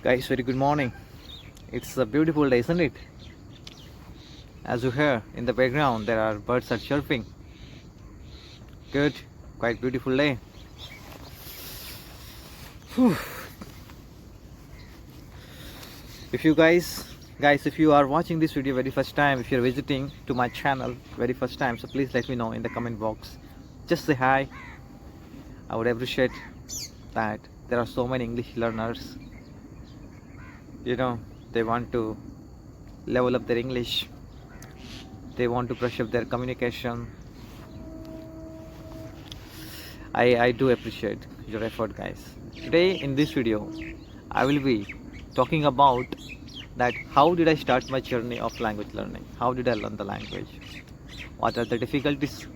Guys, very good morning. It's a beautiful day, isn't it? As you hear in the background, there are birds are chirping. Good, quite beautiful day. Whew. If you guys, if you are watching this video very first time, if you're visiting to my channel very first time, so please let me know in the comment box. Just say hi. I would appreciate that. There are so many English learners. They want to level up their English. They want to brush up their communication. I do appreciate your effort, guys. Today in this video I will be talking about that how did I start my journey of language learning. How did I learn the language? What are the difficulties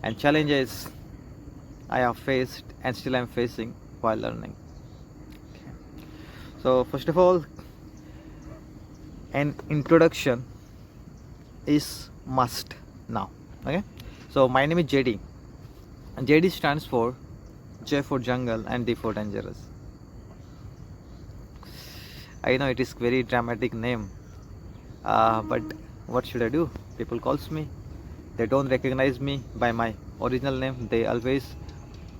and challenges I have faced and still am facing while learning. So first of all, an introduction is must now. Okay, so my name is JD, and JD stands for J for jungle and D for dangerous. I know it is very dramatic name, but what should I do? People calls me, they don't recognize me by my original name. They always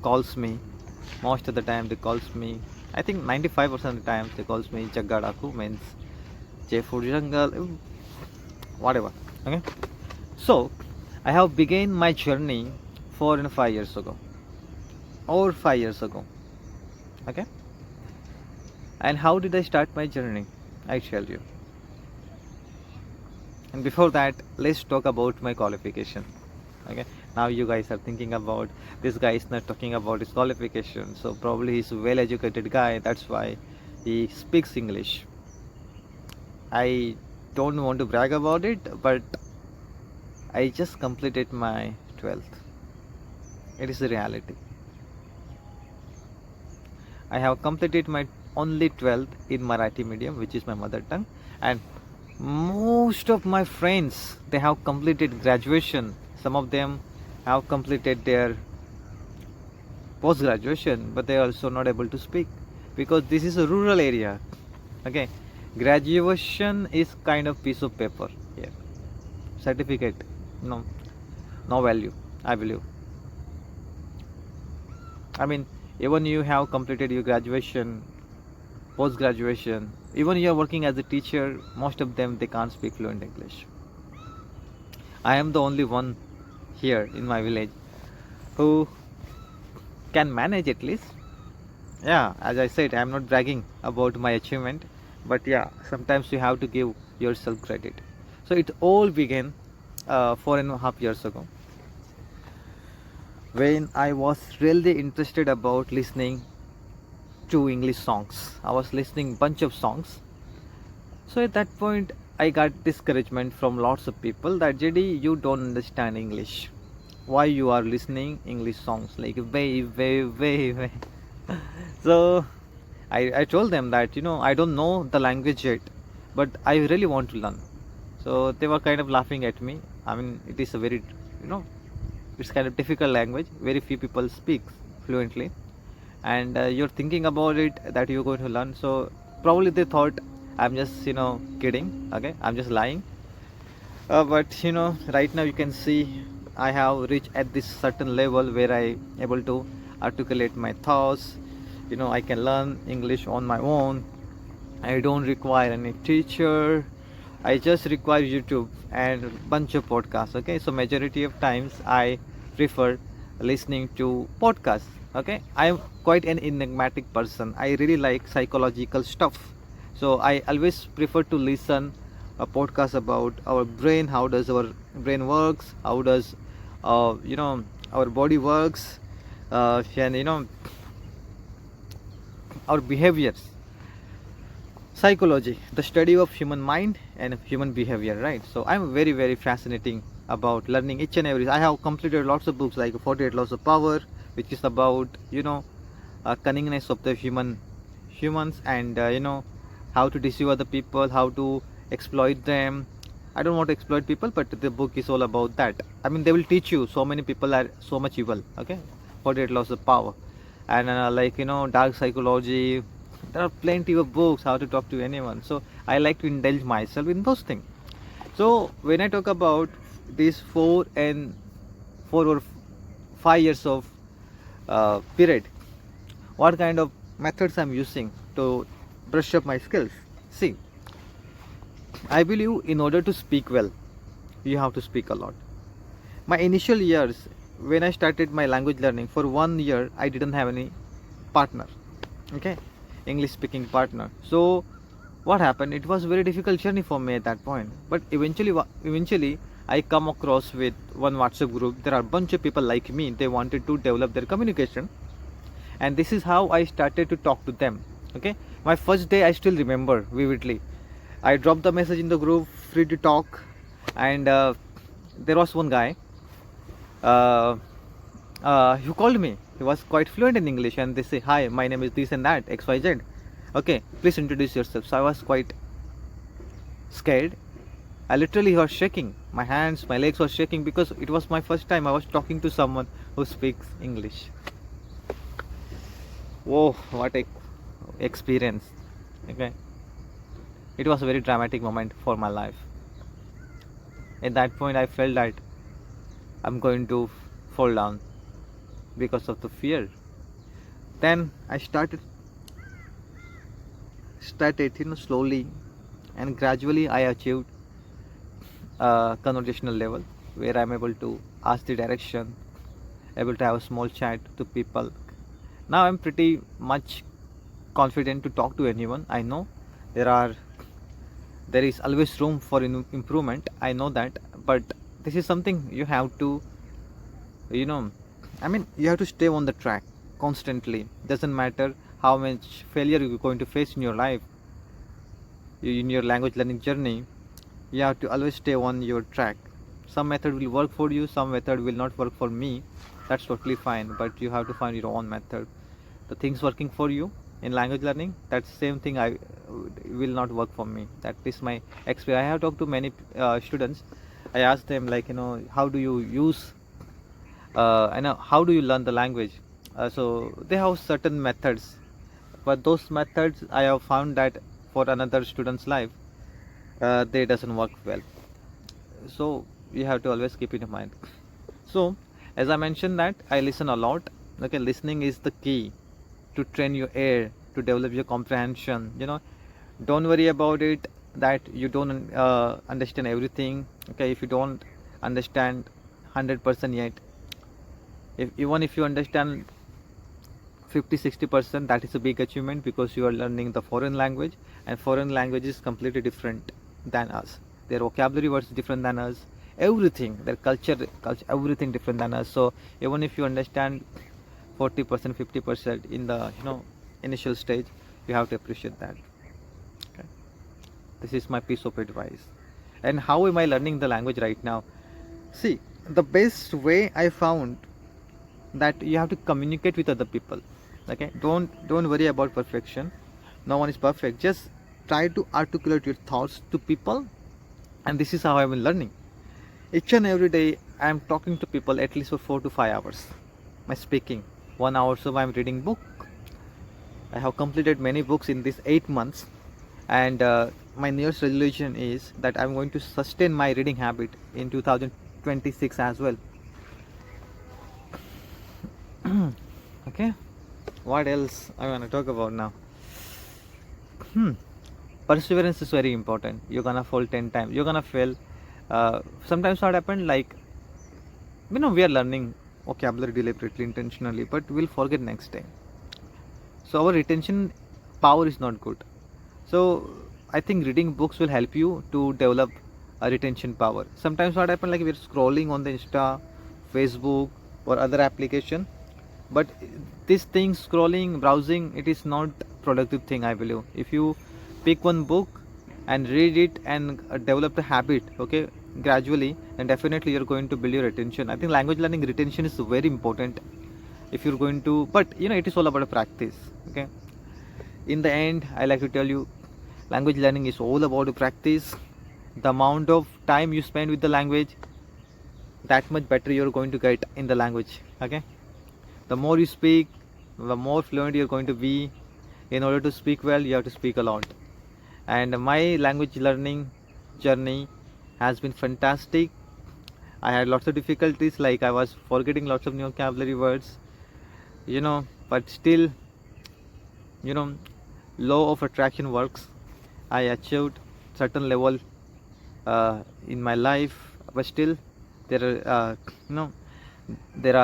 calls me, most of the time they calls me, I think 95% of the time they calls me Jaggadaku, means J for jungle, whatever. Okay, so I have begun my journey 4 and 5 years ago, or 5 years ago. Okay, and how did I start my journey? I tell you. And before that, let's talk about my qualification. Okay, now you guys are thinking about this guy is not talking about his qualification, so probably he's a well educated guy, that's why he speaks English. I don't want to brag about it, but I just completed my 12th. It is a reality. I have completed my only 12th in Marathi medium, which is my mother tongue, and most of my friends, they have completed graduation. Some of them have completed their post graduation, but they are also not able to speak because this is a rural area. Okay, graduation is kind of piece of paper here. Certificate, no value, I believe. I mean, even you have completed your graduation, post graduation, even you are working as a teacher, most of them, they can't speak fluent English. I am the only one here in my village who can manage at least. Yeah, as I said, I am not bragging about my achievement, but yeah, sometimes you have to give yourself credit. So it all began 4.5 years ago, when I was really interested about listening to English songs. I was listening bunch of songs. So at that point I got discouragement from lots of people that JD, you don't understand English. Why you are listening English songs like way. So I told them that I don't know the language yet, but I really want to learn. So they were kind of laughing at me. I mean, it is a very it's kind of difficult language. Very few people speak fluently, and you're thinking about it that you're going to learn. So probably they thought I'm just kidding. Okay, I'm just lying. But right now you can see I have reached at this certain level where I able to articulate my thoughts. I can learn English on my own. I don't require any teacher. I just require YouTube and a bunch of podcasts. Okay, so majority of times I prefer listening to podcasts. Okay, I am quite an enigmatic person. I really like psychological stuff, so I always prefer to listen a podcast about our brain, how does our brain works, how does our body works, and our behaviors. Psychology, the study of human mind and human behavior, right? So I'm very fascinating about learning each and every. I have completed lots of books like 48 Laws of Power, which is about cunningness of the humans, and how to deceive other people, how to exploit them. I don't want to exploit people, but the book is all about that. I mean, they will teach you so many people are so much evil. Okay, 48 Laws of Power, and dark psychology, There are plenty of books how to talk to anyone. So I like to indulge myself in those things. So when I talk about these 4 or 5 years of period, what kind of methods I'm using to brush up my skills? See, I believe in order to speak well, you have to speak a lot. My initial years, when I started my language learning, for 1 year I didn't have any partner, okay, English speaking partner. So what happened, it was very difficult journey for me at that point. But eventually I come across with one WhatsApp group. There are a bunch of people like me, they wanted to develop their communication, and this is how I started to talk to them. Okay, my first day I still remember vividly. I dropped the message in the group, free to talk, and there was one guy who called me. He was quite fluent in English, and they say, "Hi, my name is this and that, XYZ. Okay, please introduce yourself." So I was quite scared. I literally was shaking. My hands, my legs were shaking because it was my first time I was talking to someone who speaks English. Whoa, what a experience. Okay, it was a very dramatic moment for my life. At that point I felt that I'm going to fall down because of the fear. Then I started slowly and gradually I achieved a conversational level where I'm able to ask the direction, able to have a small chat to people. Now I'm pretty much confident to talk to anyone. I know there is always room for improvement, I know that, but this is something you have to, you have to stay on the track constantly. Doesn't matter how much failure you're going to face in your life, in your language learning journey, you have to always stay on your track. Some method will work for you, some method will not work for me. That's totally fine, but you have to find your own method. The things working for you in language learning, that same thing I will not work for me. That is my experience. I have talked to many students. I asked them, like, how do you use how do you learn the language? So they have certain methods, but those methods I have found that for another student's life, they doesn't work well. So you have to always keep it in mind. So as I mentioned that I listen a lot. Okay, listening is the key to train your ear, to develop your comprehension. Don't worry about it that you don't understand everything. Okay, if you don't understand 100% yet, even if you understand 50-60%, that is a big achievement, because you are learning the foreign language, and foreign language is completely different than us. Their vocabulary was different than us, everything, their culture, everything different than us. So even if you understand 40%, 50% in the initial stage, you have to appreciate that. Okay, this is my piece of advice. And how am I learning the language right now? See, the best way I found that you have to communicate with other people. Okay, don't worry about perfection. No one is perfect. Just try to articulate your thoughts to people, and this is how I've been learning. Each and every day I am talking to people at least for 4 to 5 hours. My speaking 1 hour, so I'm reading book. I have completed many books in these 8 months, and my New Year's resolution is that I'm going to sustain my reading habit in 2026 as well. Okay, what else I want to talk about now? Perseverance is very important. You're gonna fall 10 times, you're gonna fail. Sometimes what happened, like, we are learning vocabulary deliberately, intentionally, but we'll forget next time. So our retention power is not good. So I think reading books will help you to develop a retention power. Sometimes what happens, like, we're scrolling on the Insta, Facebook, or other application, but this thing, scrolling, browsing, it is not productive thing, I believe. If you pick one book and read it and develop the habit, okay, gradually, then definitely you're going to build your retention. I think language learning retention is very important. If you're going to, but it is all about a practice. Okay, in the end, I like to tell you, language learning is all about practice. The amount of time you spend with the language, that much better you're going to get in the language. Okay, the more you speak, the more fluent you're going to be, In order to speak well, you have to speak a lot. And my language learning journey has been fantastic. I had lots of difficulties, like I was forgetting lots of new vocabulary words, but still, you know, law of attraction works. I achieved certain level in my life, but still, there are, there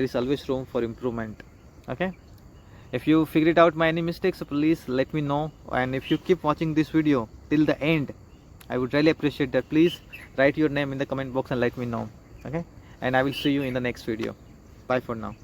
is always room for improvement. Okay. If you figured out my any mistakes, please let me know. And if you keep watching this video till the end, I would really appreciate that. Please write your name in the comment box and let me know. Okay. And I will see you in the next video. Bye for now.